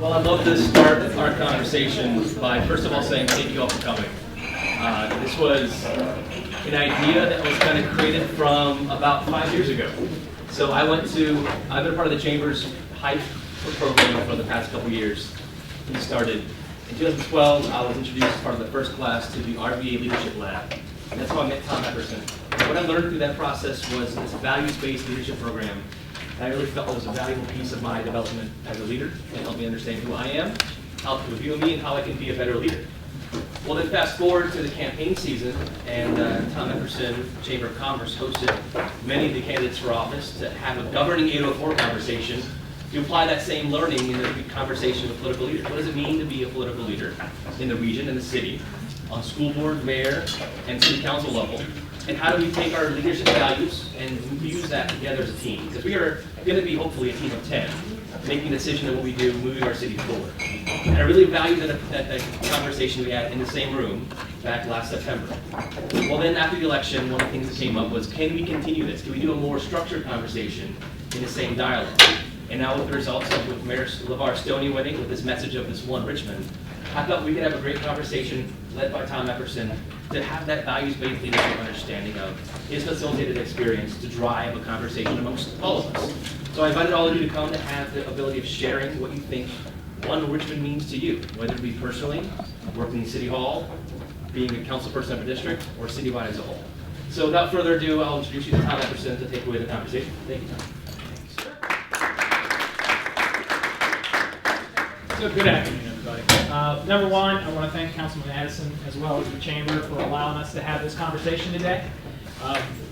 Well, I'd love to start our conversation by first of all saying thank you all for coming. This was an idea that was kind of created from about 5 years ago. So I've been a part of the Chamber's Hype program for the past couple years. We started in 2012. I was introduced as part of the first class to the RVA Leadership Lab. And that's how I met Tom Epperson. What I learned through that process was this values-based leadership program. I really felt it was a valuable piece of my development as a leader. It helped me understand who I am, how to view me, and how I can be a better leader. Well, then fast forward to the campaign season, and Tom Epperson, Chamber of Commerce, hosted many of the candidates for office to have a governing 804 conversation to apply that same learning in the conversation with political leaders. What does it mean to be a political leader in the region and the city, on school board, mayor, and city council level? And how do we take our leadership values and use that together as a team? Because we are going to be hopefully a team of 10, making a decision on what we do, moving our city forward. And I really value that conversation we had in the same room back last September. Well, then after the election, one of the things that came up was, can we continue this? Can we do a more structured conversation in the same dialogue? And now with the results of with Mayor LeVar Stoney winning, with this message of this OneRichmond, I thought we could have a great conversation led by Tom Epperson to have that values-based leadership understanding of his facilitated experience to drive a conversation amongst all of us. So I invited all of you to come to have the ability of sharing what you think OneRichmond means to you, whether it be personally, working in City Hall, being a council person of a district, or citywide as a whole. So without further ado, I'll introduce you to Tom Epperson to take away the conversation. Thank you, Tom. So good afternoon, everybody. Number one, I want to thank Councilman Addison as well as the Chamber for allowing us to have this conversation today.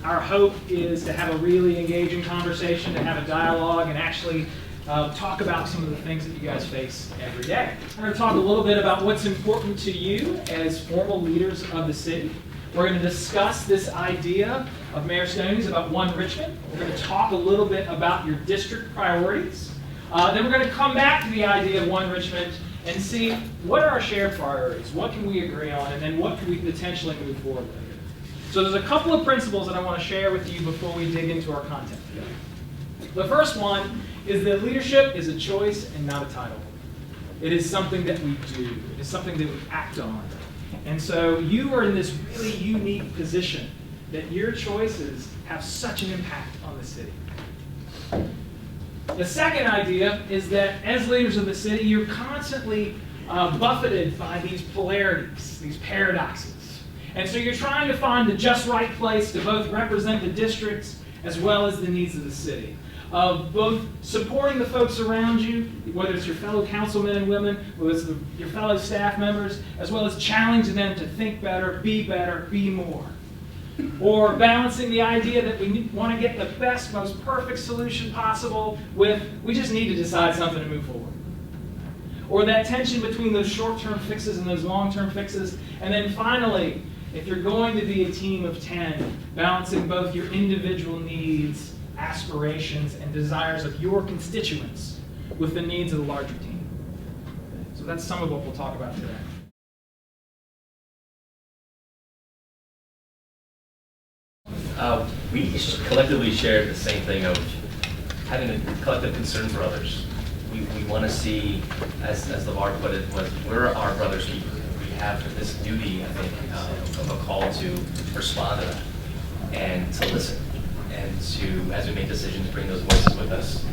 Our hope is to have a really engaging conversation, to have a dialogue, and actually talk about some of the things that you guys face every day. I'm going to talk a little bit about what's important to you as formal leaders of the city. We're going to discuss this idea of Mayor Stoney's about OneRichmond. We're going to talk a little bit about your district priorities. Then we're going to come back to the idea of OneRichmond and see what are our shared priorities, what can we agree on, and then what can we potentially move forward with. So there's a couple of principles that I want to share with you before we dig into our content today. The first one is that leadership is a choice and not a title. It is something that we do. It is something that we act on. And so you are in this really unique position that your choices have such an impact on the city. The second idea is that as leaders of the city, you're constantly buffeted by these polarities, these paradoxes. And so you're trying to find the just right place to both represent the districts as well as the needs of the city. Of both supporting the folks around you, whether it's your fellow councilmen and women, whether it's your fellow staff members, as well as challenging them to think better, be more. Or balancing the idea that we want to get the best, most perfect solution possible with, we just need to decide something to move forward. Or that tension between those short-term fixes and those long-term fixes. And then finally, if you're going to be a team of 10, balancing both your individual needs, aspirations, and desires of your constituents with the needs of the larger team. So that's some of what we'll talk about today. We collectively shared the same thing of having a collective concern for others. We want to see, as LeVar put it, we're our brother's keeper. We have this duty, I think, of a call to respond to that and to listen and to, as we make decisions, bring those voices with us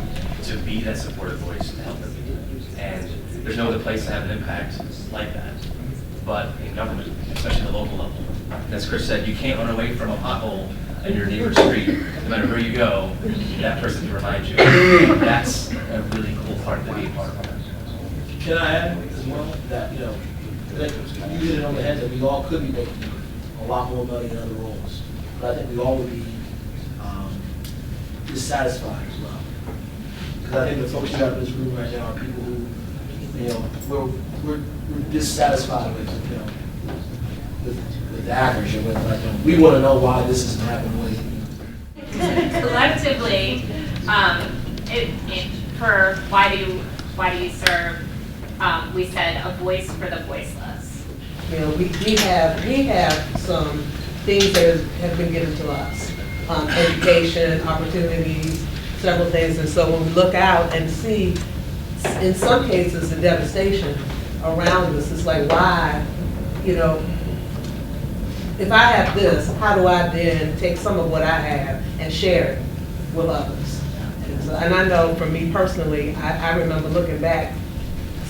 to be that supportive voice to help them. And there's no other place to have an impact like that but in government, especially at the local level. And as Chris said, you can't run away from a pothole in your neighbor's street. No matter where you go, that person can remind you. That's a really cool part to be a part of. Can I add as well that, that you hit it on the head that we all could be making a lot more money in other roles. But I think we all would be dissatisfied as well. Because I think the folks you have in this room right now are people who, we're dissatisfied with, with the average or with, we want to know why this isn't happening. Collectively, for why do you serve, we said a voice for the voiceless. We have some things that have been given to us, education, opportunities, several things, and so when we look out and see in some cases, the devastation around us is like, why, you know, if I have this, how do I then take some of what I have and share it with others? And I know for me personally, I remember looking back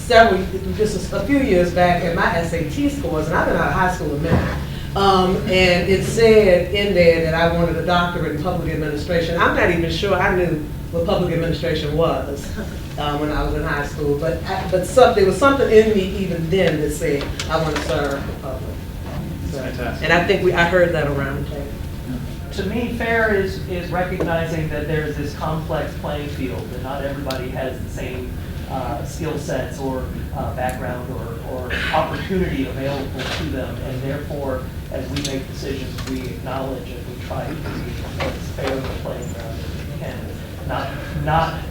just a few years back at my SAT scores, and I've been out of high school a minute. And it said in there that I wanted a doctorate in public administration. I'm not even sure I knew what public administration was when I was in high school, but there was something in me even then that said I want to serve the public. So, and I think I heard that around the table. To me, fair is recognizing that there's this complex playing field, that not everybody has the same skill sets or background or opportunity available to them, and therefore, as we make decisions, we acknowledge and we try to be as fair of a playing ground as we can. Not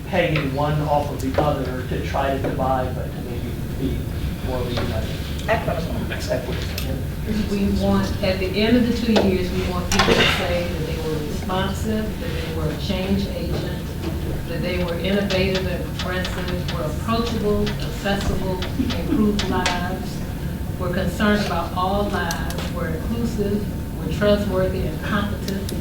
pegging one off of the other to try to divide, but to maybe be more united. We want, at the end of the 2 years, we want people to say that they were responsive, that they were a change agent, that they were innovative and progressive, were approachable, accessible, improved lives, were concerned about all lives, were inclusive, were trustworthy and competent,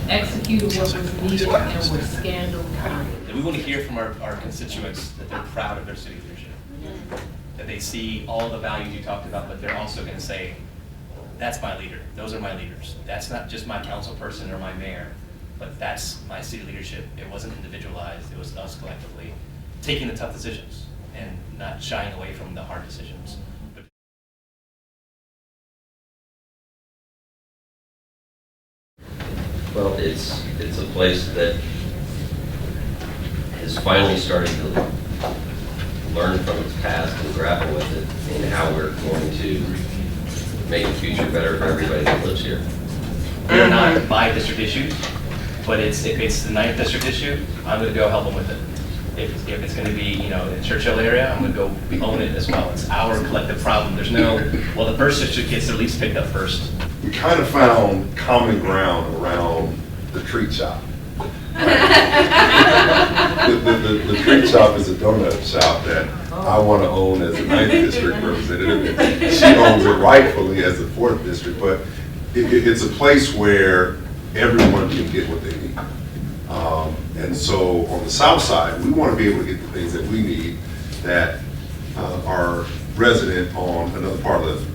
executed what was needed, and were scandal-free. And we want to hear from our constituents that they're proud of their city leadership. That they see all the values you talked about, but they're also going to say, that's my leader. Those are my leaders. That's not just my council person or my mayor, but that's my city leadership. It wasn't individualized. It was us collectively taking the tough decisions and not shying away from the hard decisions. Well, it's a place that is finally starting to learn from its past and grapple with it and how we're going to make the future better for everybody that lives here. We are not my district issues, but if it's the 9th district issue, I'm going to go help them with it. If it's going to be, you know, in the Churchill area, I'm going to go own it as well. It's our collective problem. There's no, well, the first district gets at least picked up first. We kind of found common ground around the treat shop. The treat shop is a donut shop that I want to own as a 9th district representative. She owns it rightfully as a 4th district, but it's a place where everyone can get what they need. And so on the south side, we want to be able to get the things that we need that are resident on another part of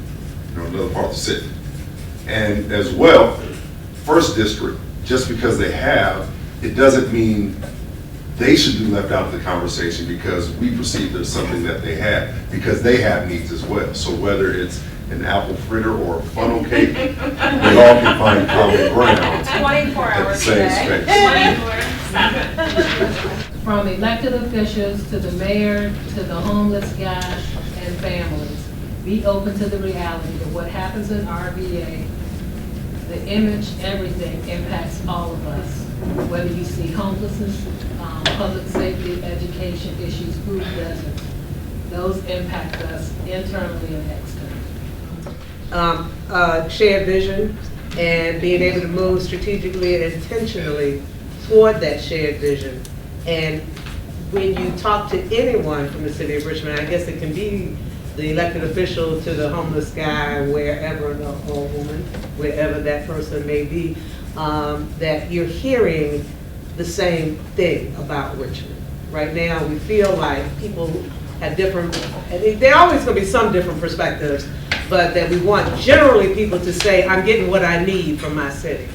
the city. And as well, 1st district, just because they have, it doesn't mean they should be left out of the conversation because we perceive there's something that they have, because they have needs as well. So whether it's an apple fritter or a funnel cake, we all can find common ground 24 at the hours same space. 24/7. From elected officials to the mayor, to the homeless guys and families, be open to the reality that what happens in RVA, the image, everything impacts all of us. Whether you see homelessness, public safety, education issues, food deserts, those impact us internally and externally. Shared vision and being able to move strategically and intentionally toward that shared vision. And when you talk to anyone from the city of Richmond, I guess it can be the elected official to the homeless guy, wherever, or woman, wherever that person may be, that you're hearing the same thing about Richmond. Right now, we feel like people have different, and there are always going to be some different perspectives, but that we want generally people to say, I'm getting what I need from my city.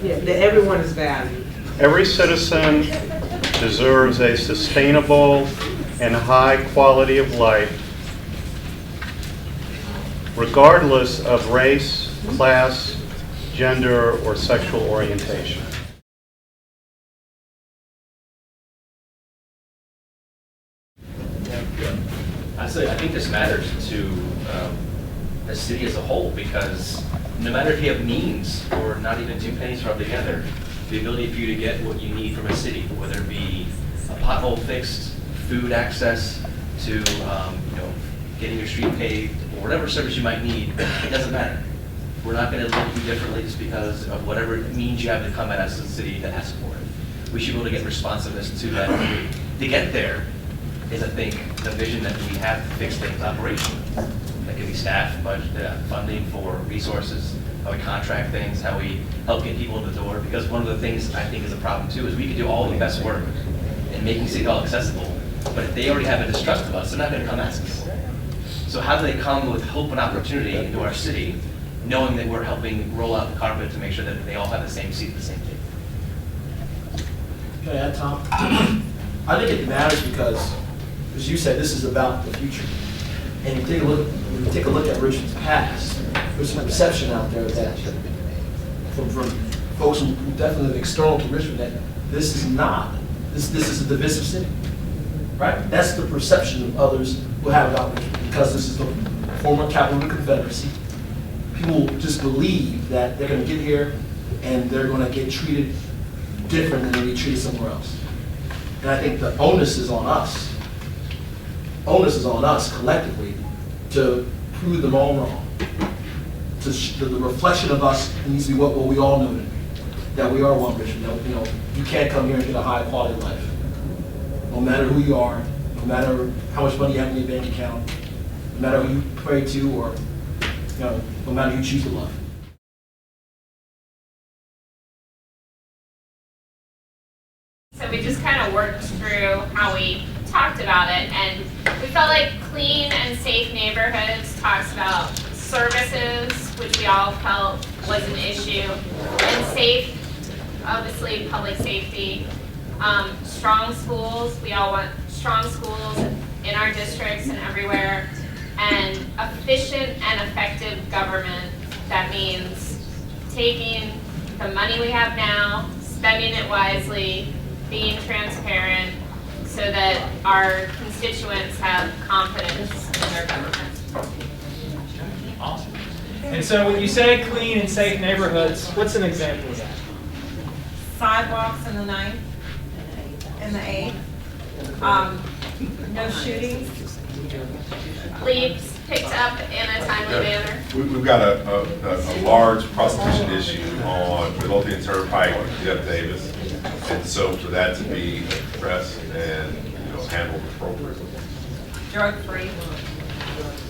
Yeah, that everyone is valued. Every citizen deserves a sustainable and high quality of life, regardless of race, class, gender, or sexual orientation. I think this matters to the city as a whole, because no matter if you have means or not even 2 pennies rubbed together, the ability for you to get what you need from a city, whether it be a pothole fixed, food access, to getting your street paved, or whatever service you might need, it doesn't matter. We're not gonna look at you differently just because of whatever it means you have to come at us as a city that has support. We should be able to get responsiveness to that. To get there is, I think, the vision that we have to fix things operationally. That could be staff, budget, funding for resources, how we contract things, how we help get people in the door. Because one of the things I think is a problem too is we can do all the best work in making City Hall accessible, but if they already have a distrust of us, they're not gonna come ask us. So how do they come with hope and opportunity into our city, knowing that we're helping roll out the carpet to make sure that they all have the same seat at the same table? Can I add, Tom? I think it matters because, as you said, this is about the future. And if you take a look at Richmond's past, there's some perception out there that, from folks who definitely live external to Richmond, that this is not, this is a divisive city. Right? That's the perception others will have about Richmond, because this is the former capital of the Confederacy. People just believe that they're going to get here and they're going to get treated different than they get treated somewhere else. And I think the onus is on us. Onus is on us collectively to prove them all wrong. The reflection of us needs to be what we all know, that we are OneRichmond. You can't come here and get a high quality life. No matter who you are, no matter how much money you have in your bank account, no matter who you pray to, or no matter who you choose to love. So we just kind of worked through how we talked about it, and we felt like clean and safe neighborhoods talks about services, which we all felt was an issue, and safe, obviously public safety, strong schools. We all want strong schools in our districts and everywhere, and efficient and effective government. That means taking the money we have now, spending it wisely, being transparent, so that our constituents have confidence in their government. Awesome. And so when you say clean and safe neighborhoods, what's an example of that? Sidewalks in the 9th and the 8th. No shootings. Leaves picked up in a timely manner. We've got a large prostitution issue on Midlothian Turnpike, Jeff Davis. And so for that to be addressed and handled appropriately. Drug-free.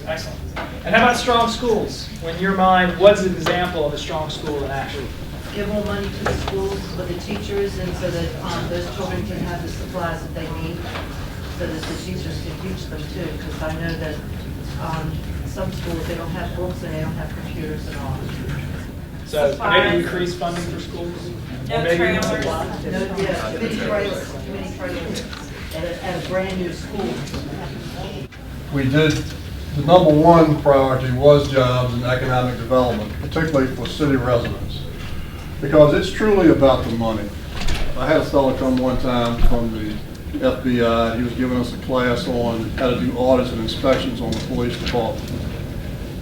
Excellent. And how about strong schools? In your mind, what's an example of a strong school in action? Give more money to the schools for the teachers, and so that those children can have the supplies that they need, so that the teachers can teach them too. Because I know that some schools, they don't have books and they don't have computers and all. So maybe increase funding for schools? No trailers. Many trailers at a brand new school. We did, the number one priority was jobs and economic development, particularly for city residents, because it's truly about the money. I had a fellow come one time from the FBI. He was giving us a class on how to do audits and inspections on the police department.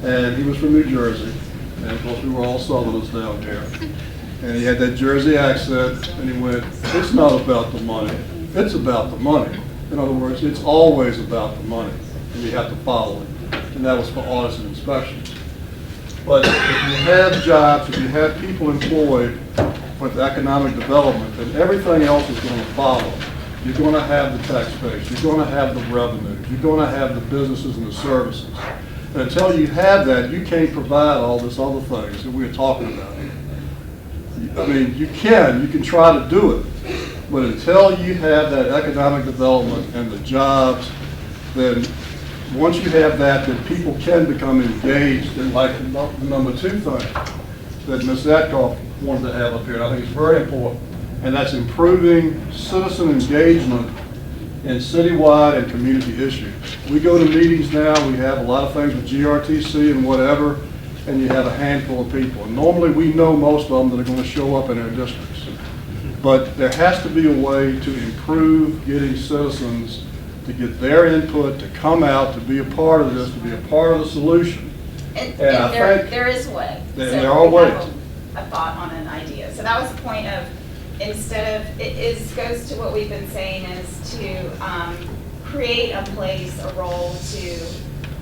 And he was from New Jersey, and of course we were all Southerners down here. And he had that Jersey accent, and he went, "It's not about the money, it's about the money." In other words, it's always about the money, and you have to follow it. And that was for audits and inspections. But if you have jobs, if you have people employed with economic development, then everything else is going to follow. You're going to have the tax base, you're going to have the revenue, you're going to have the businesses and the services. And until you have that, you can't provide all this other things that we're talking about. I mean, you can try to do it, but until you have that economic development and the jobs, then once you have that, then people can become engaged in, like the number two thing that Ms. Atkoff wanted to have up here, and I think it's very important, and that's improving citizen engagement in citywide and community issues. We go to meetings now, we have a lot of things with GRTC and whatever, and you have a handful of people. And normally we know most of them that are going to show up in our districts. But there has to be a way to improve getting citizens to get their input, to come out, to be a part of this, to be a part of the solution. And I think there is a way. There are ways. A thought on an idea. So that was the point of, instead of, goes to what we've been saying, is to create a place, a role to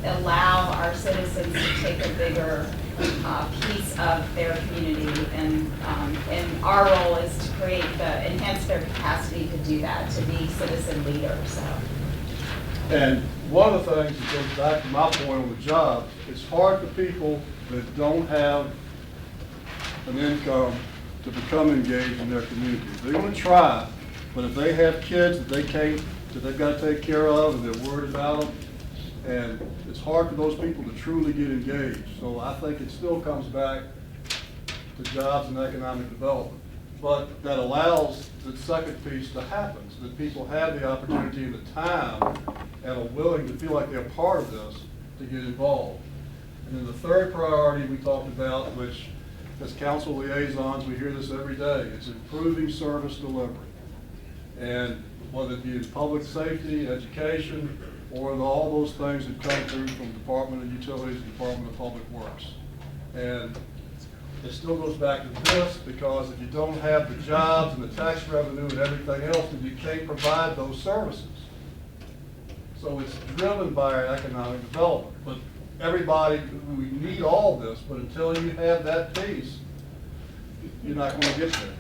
allow our citizens to take a bigger piece of their community, and our role is to enhance their capacity to do that, to be citizen leaders. So. And one of the things that goes back to my point on the job, it's hard for people that don't have an income to become engaged in their community. They're going to try, but if they have kids that they've got to take care of and they're worried about them, and it's hard for those people to truly get engaged. So I think it still comes back to jobs and economic development. But that allows the second piece to happen, so that people have the opportunity and the time and are willing to feel like they're part of this to get involved. And then the third priority we talked about, which as council liaisons, we hear this every day, it's improving service delivery. And whether it be in public safety, education, or all those things that come through from Department of Utilities and Department of Public Works. And it still goes back to this, because if you don't have the jobs and the tax revenue and everything else, then you can't provide those services. So it's driven by our economic development. But everybody, we need all this, but until you have that piece, you're not going to get there.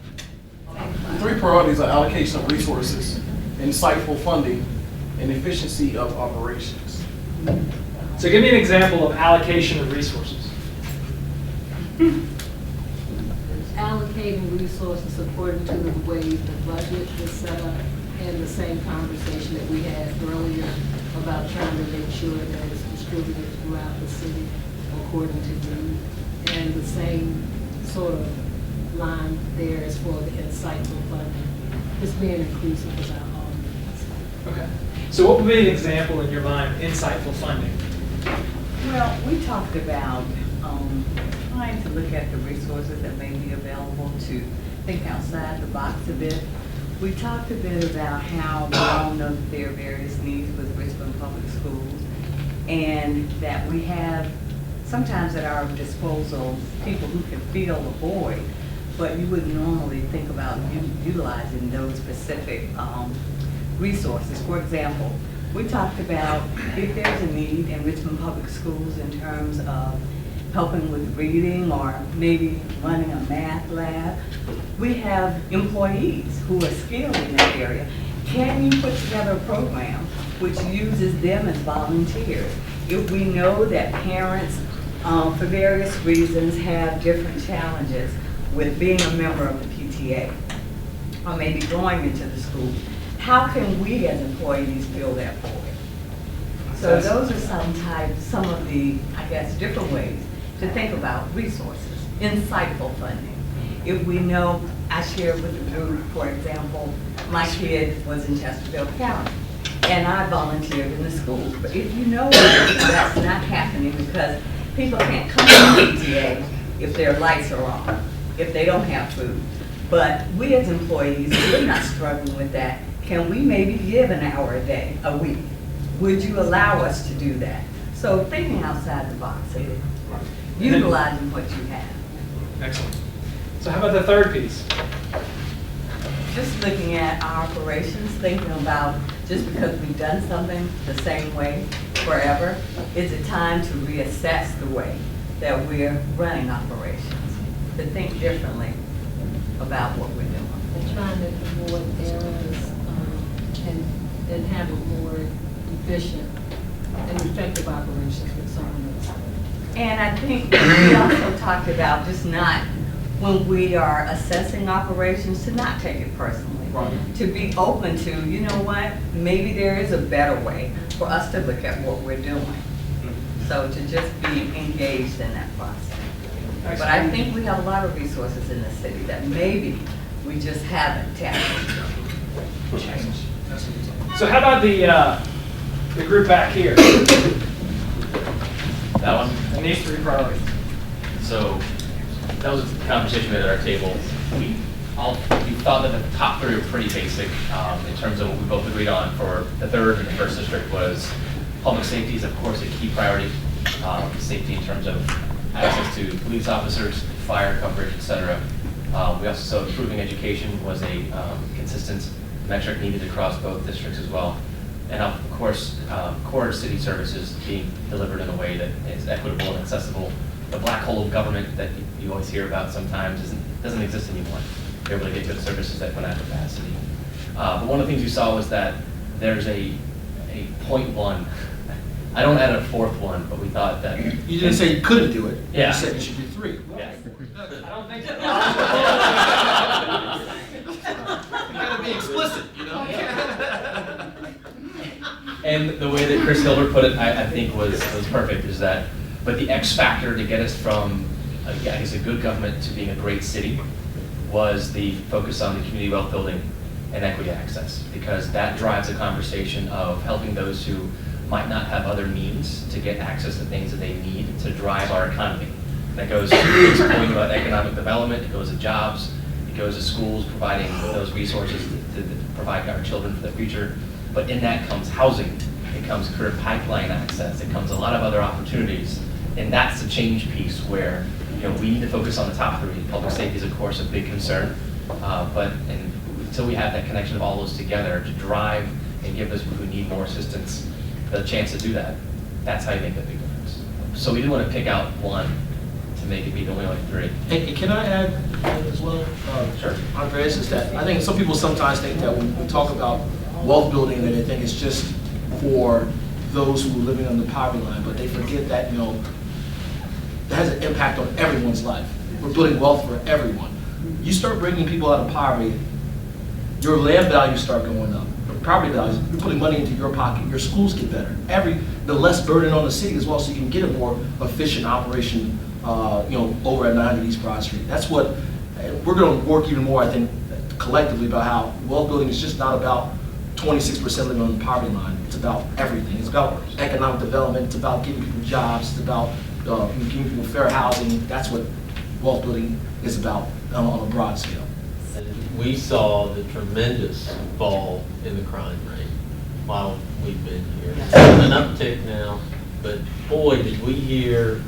The three priorities are allocation of resources, insightful funding, and efficiency of operations. So give me an example of allocation of resources. Allocating resources according to the way the budget is set up, and the same conversation that we had earlier about trying to make sure that it's distributed throughout the city according to need, and the same sort of line there as for the insightful funding. Just being inclusive is our own. Okay. So what would be an example in your mind of insightful funding? Well, we talked about trying to look at the resources that may be available to think outside the box a bit. We talked a bit about how we all know that there are various needs with Richmond Public Schools, and that we have sometimes at our disposal people who can fill a void, but you wouldn't normally think about utilizing those specific resources. For example, we talked about if there's a need in Richmond Public Schools in terms of helping with reading or maybe running a math lab, we have employees who are skilled in that area. Can you put together a program which uses them as volunteers? If we know that parents, for various reasons, have different challenges with being a member of the PTA, or maybe going into the school, how can we as employees fill that void? So those are some of the, I guess, different ways to think about resources, insightful funding. If we know, I shared with the group, for example, my kid was in Chesterfield County, and I volunteered in the school. But if you know that's not happening because people can't come to the PTA if their lights are on, if they don't have food. But we as employees, we're not struggling with that. Can we maybe give an hour a day, a week? Would you allow us to do that? So thinking outside the box, utilizing what you have. Excellent. So how about the third piece? Just looking at our operations, thinking about just because we've done something the same way forever, is it time to reassess the way that we're running operations, to think differently about what we're doing. And trying to avoid errors and have a more efficient and effective operations with someone else. And I think we also talked about just not, when we are assessing operations, to not take it personally. Right. To be open to, you know what, maybe there is a better way for us to look at what we're doing. So to just be engaged in that process. But I think we have a lot of resources in the city that maybe we just haven't tapped into. So how about the group back here? That one? And these three priorities. So that was a conversation we had at our table. We thought that the top three were pretty basic in terms of what we both agreed on. For the third and the first district was public safety is of course a key priority. Safety in terms of access to police officers, fire coverage, etc. We also saw improving education was a consistent metric needed across both districts as well. And of course, core city services being delivered in a way that is equitable and accessible. The black hole of government that you always hear about sometimes doesn't exist anymore. You're able to get good services at when at capacity. But one of the things you saw was that there's a 0.1. I don't add a fourth one, but we thought that. You didn't say you couldn't do it. Yeah. You said you should do 3. Yeah. I don't think so. You gotta be explicit, you know? And the way that Chris Hilbert put it, I think was perfect, is that, but the X factor to get us from, I guess, a good government to being a great city was the focus on the community wealth building and equity access, because that drives a conversation of helping those who might not have other means to get access to things that they need to drive our economy. That goes to Rick's point about economic development, it goes to jobs, it goes to schools providing those resources to provide our children for the future. But in that comes housing, it comes career pipeline access, it comes a lot of other opportunities. And that's the change piece where we need to focus on the top 3. Public safety is, of course, a big concern. But until we have that connection of all those together to drive and give those people who need more assistance the chance to do that, that's how you make that big difference. So we didn't want to pick out one to make it be only like 3. Hey, can I add as well? Sure. Andres, is that I think some people sometimes think that when we talk about wealth building, that they think it's just for those who are living on the poverty line, but they forget that, it has an impact on everyone's life. We're building wealth for everyone. You start bringing people out of poverty, your land values start going up. Your property values, you're putting money into your pocket. Your schools get better. The less burden on the city as well, so you can get a more efficient operation, over at 90 East Broad Street. That's what we're going to work even more, I think, collectively about how wealth building is just not about 26% living on the poverty line. It's about everything. It's about economic development. It's about giving people jobs. It's about giving people fair housing. That's what wealth building is about on a broad scale. We saw the tremendous fall in the crime rate while we've been here. It's an uptick now, but boy, did we hear,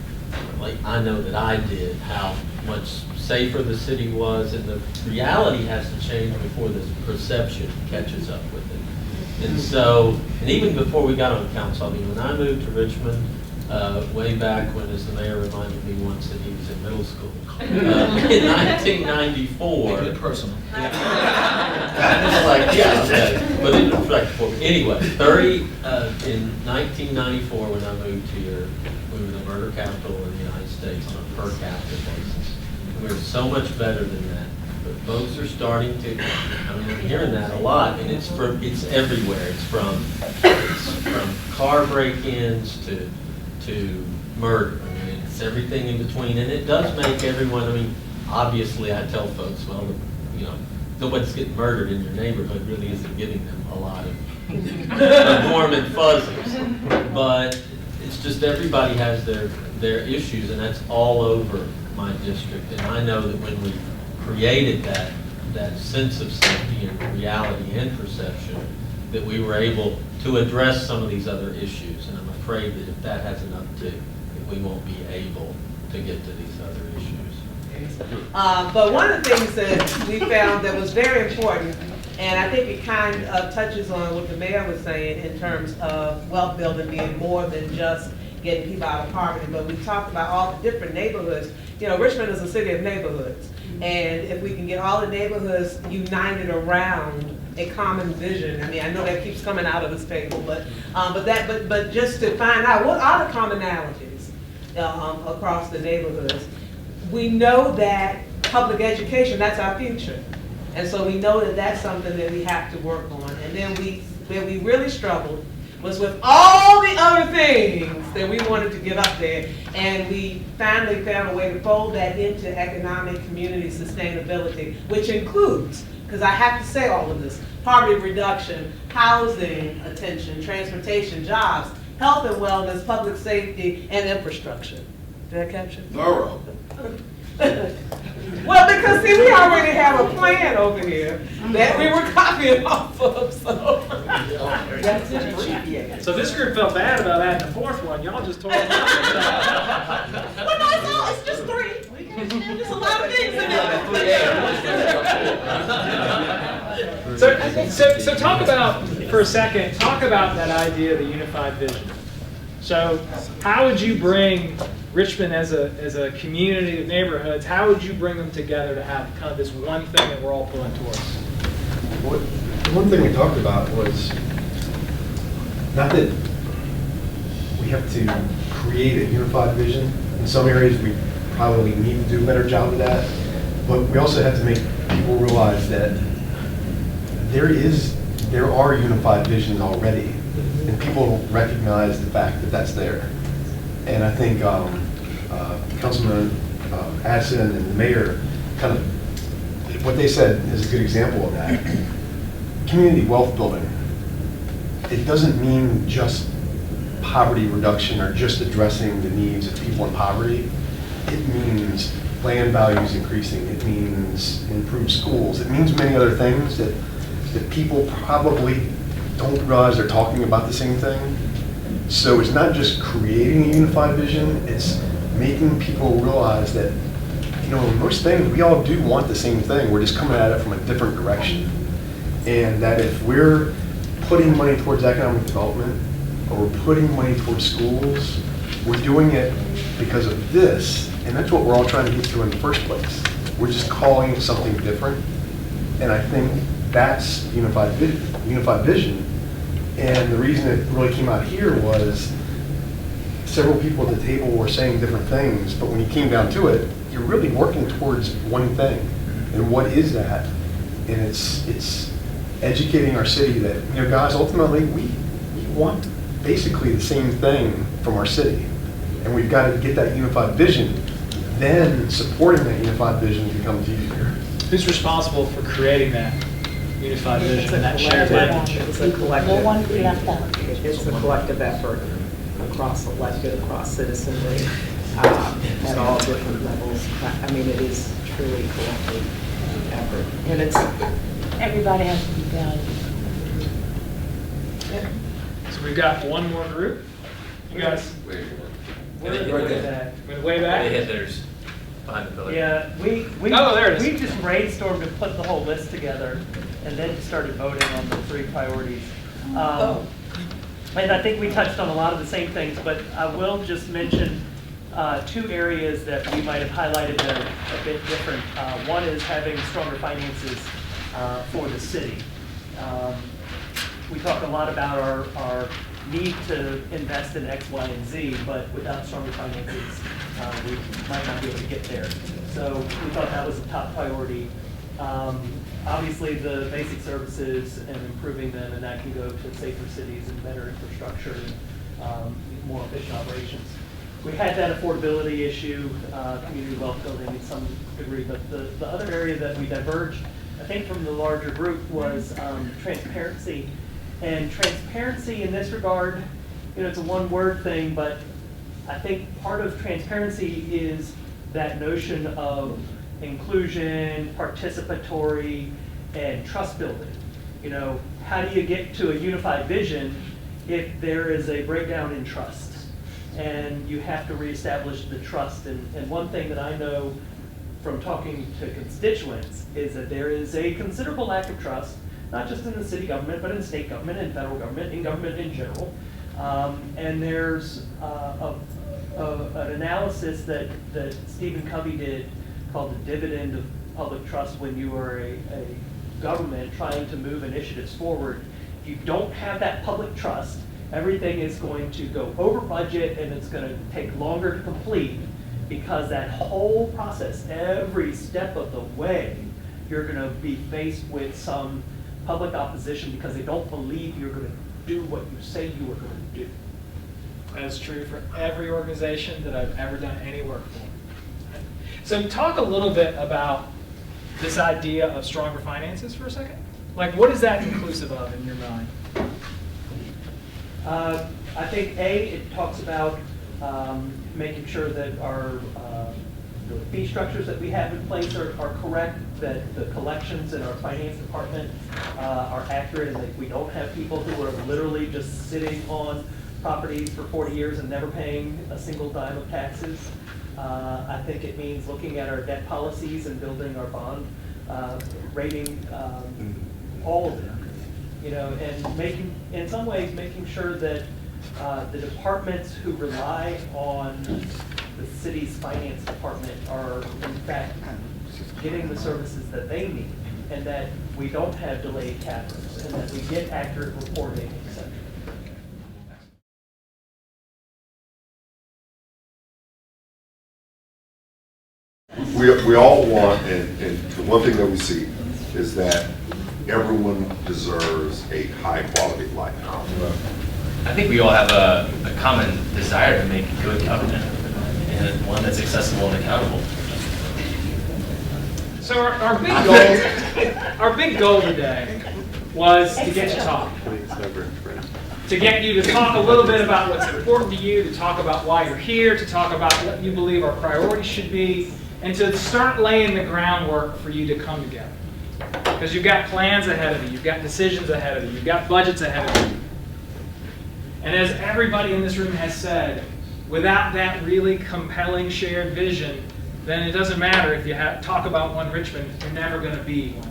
like I know that I did, how much safer the city was, and the reality has to change before this perception catches up with it. And so, and even before we got on council, when I moved to Richmond, way back when, as the mayor reminded me once, that he was in middle school. In 1994. Make it personal. Like, yeah, okay. But it was like, anyway, in 1994 when I moved here, we were the murder capital in the United States on a per capita basis. We were so much better than that. But folks are starting to, I'm hearing that a lot, and it's everywhere. It's from car break-ins to murder. It's everything in between, and it does make everyone, obviously I tell folks, well, nobody's getting murdered in your neighborhood really isn't giving them a lot of warm and fuzzies. But it's just everybody has their issues, and that's all over my district. And I know that when we created that sense of safety and reality and perception, that we were able to address some of these other issues. And I'm afraid that if that has an uptick, we won't be able to get to these other issues. But one of the things that we found that was very important, and I think it kind of touches on what the mayor was saying in terms of wealth building being more than just getting people out of poverty, but we talked about all the different neighborhoods. Richmond is a city of neighborhoods, and if we can get all the neighborhoods united around a common vision. I know that keeps coming out of this table, but just to find out what are the commonalities across the neighborhoods. We know that public education, that's our future. And so we know that that's something that we have to work on. And then where we really struggled was with all the other things that we wanted to get up there. And we finally found a way to fold that into economic community sustainability, which includes, because I have to say all of this, poverty reduction, housing attention, transportation, jobs, health and wellness, public safety, and infrastructure. Did I capture? Thorough. Well, because see, we already have a plan over here that we were copying off of, so. That's it. So this group felt bad about adding the fourth one. Y'all just tore it up. Well, no, it's just 3. There's a lot of things in there. So talk about, for a second, talk about that idea of the unified vision. So how would you bring Richmond as a community of neighborhoods, how would you bring them together to have kind of this one thing that we're all pulling towards? One thing we talked about was not that we have to create a unified vision. In some areas, we probably need to do a better job of that. But we also have to make people realize that there are unified visions already, and people recognize the fact that that's there. And I think Councilman Addison and the mayor kind of, what they said is a good example of that. Community wealth building, it doesn't mean just poverty reduction or just addressing the needs of people in poverty. It means land values increasing. It means improved schools. It means many other things that people probably don't realize they're talking about the same thing. So it's not just creating a unified vision, it's making people realize that, you know, most things, we all do want the same thing. We're just coming at it from a different direction. And that if we're putting money towards economic development, or we're putting money towards schools, we're doing it because of this, and that's what we're all trying to get to in the first place. We're just calling it something different, and I think that's unified vision. And the reason it really came out here was several people at the table were saying different things, but when you came down to it, you're really working towards one thing. And what is that? And it's educating our city that, you know, guys, ultimately we want basically the same thing from our city. And we've got to get that unified vision. Then supporting that unified vision becomes easier. Who's responsible for creating that unified vision and that shared language? It's a collective. No one left out. It's a collective effort across elected, across citizenry, at all different levels. I mean, it is truly a collective effort. And it's, Everybody has to be valued. So we've got one more group. You guys, Wait, where Right are they there. at? Way back? They hit theirs behind the pillar. Yeah, we Oh, there it is. we just brainstormed and put the whole list together, and then started voting on the 3 priorities. And I think we touched on a lot of the same things, but I will just mention 2 areas that we might have highlighted that are a bit different. One is having stronger finances for the city. We talk a lot about our need to invest in X, Y, and Z, but without stronger finances, we might not be able to get there. So we thought that was a top priority. Obviously, the basic services and improving them, and that can go to safer cities and better infrastructure and more efficient operations. We had that affordability issue, community wealth building in some degree, but the other area that we diverged, I think, from the larger group was transparency. And transparency in this regard, you know, it's a one-word thing, but I think part of transparency is that notion of inclusion, participatory, and trust building. You know, how do you get to a unified vision if there is a breakdown in trust? And you have to reestablish the trust. And one thing that I know from talking to constituents is that there is a considerable lack of trust, not just in the city government, but in state government and federal government, in government in general. And there's an analysis that Stephen Covey did called the dividend of public trust when you are a government trying to move initiatives forward. If you don't have that public trust, everything is going to go over budget and it's going to take longer to complete, because that whole process, every step of the way, you're going to be faced with some public opposition because they don't believe you're going to do what you say you are going to do. That is true for every organization that I've ever done any work for. So talk a little bit about this idea of stronger finances for a second. Like, what is that inclusive of in your mind? I think it talks about making sure that our the fee structures that we have in place are correct, that the collections in our finance department are accurate, and that we don't have people who are literally just sitting on properties for 40 years and never paying a single dime of taxes. I think it means looking at our debt policies and building our bond rating, all of them. you know, and in some ways, making sure that the departments who rely on the city's finance department are in fact getting the services that they need, and that we don't have delayed CAFRs, and that we get accurate reporting, etc. We all want, and the one thing that we see is that everyone deserves a high quality of life. I think we all have a common desire to make good government, and one that's accessible and accountable. So our big goal today was to get you talking. To get you to talk a little bit about what's important to you, to talk about why you're here, to talk about what you believe our priorities should be, and to start laying the groundwork for you to come together. Because you've got plans ahead of you, you've got decisions ahead of you, you've got budgets ahead of you. And as everybody in this room has said, without that really compelling shared vision, then it doesn't matter if you talk about OneRichmond, you're never going to be one.